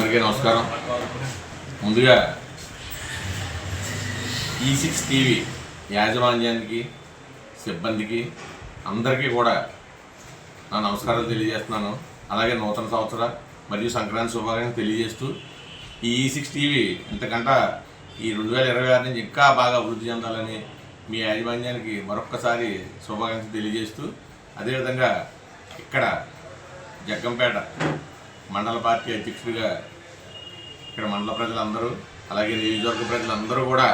అందరికీ నమస్కారం. ముందుగా E6 టీవీ యాజమాన్యానికి, సిబ్బందికి అందరికీ కూడా నా నమస్కారాలు తెలియజేస్తున్నాను. అలాగే నూతన సంవత్సర మరియు సంక్రాంతి శుభాకాంక్షలు తెలియజేస్తూ ఈ E6 టీవీ ఇంతకంటే ఈ 2026 నుంచి ఇంకా బాగా అభివృద్ధి చెందాలని మీ యాజమాన్యానికి మరొక్కసారి శుభాకాంక్షలు తెలియజేస్తూ, అదేవిధంగా ఇక్కడ జగ్గంపేట మండల పార్టీ అధ్యక్షుడిగా ఇక్కడ మండల ప్రజలందరూ అలాగే నియోజకవర్గ ప్రజలందరూ కూడా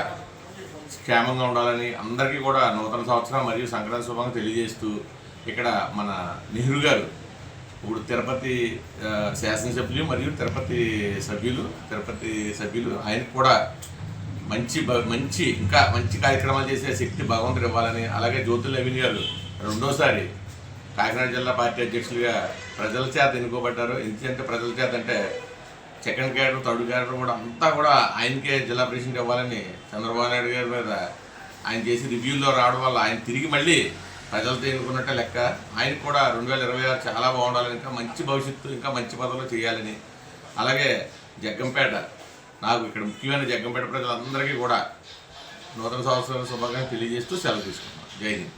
క్షేమంగా ఉండాలని అందరికీ కూడా నూతన సంవత్సరం మరియు సంక్రాంతి శుభాకాంక్షలు తెలియజేస్తూ, ఇక్కడ మన నెహ్రూ గారు ఇప్పుడు తిరుపతి శాసనసభ్యులు మరియు తిరుపతి సభ్యులు ఆయనకు కూడా మంచి ఇంకా మంచి కార్యక్రమాలు చేసే శక్తి భగవంతుడు ఇవ్వాలని, అలాగే జ్యోతుల నవీన్ గారు రెండోసారి కాకినాడ జిల్లా పార్టీ అధ్యక్షులుగా ప్రజల చేత ఎన్నుకోబడ్డారు. ఎందుకంటే ప్రజల చేత అంటే సెకండ్ క్యాడర్, థర్డ్ క్యాడర్ కూడా అంతా కూడా ఆయనకే జిల్లా ప్రెసిడెంట్ ఇవ్వాలని చంద్రబాబు నాయుడు గారి మీద ఆయన చేసి రివ్యూల్లో రావడం వల్ల ఆయన తిరిగి మళ్ళీ ప్రజలతో ఎన్నుకున్నట్టే లెక్క. ఆయనకు కూడా 2026 చాలా బాగుండాలని, ఇంకా మంచి భవిష్యత్తు, ఇంకా మంచి పదవులు చేయాలని, అలాగే జగ్గంపేట నాకు ఇక్కడ ముఖ్యమైన జగ్గంపేట ప్రజలందరికీ కూడా నూతన సంవత్సరాల శుభాకాంక్షలు తెలియజేస్తూ సెలవు తీసుకున్నాను. జై హింద్.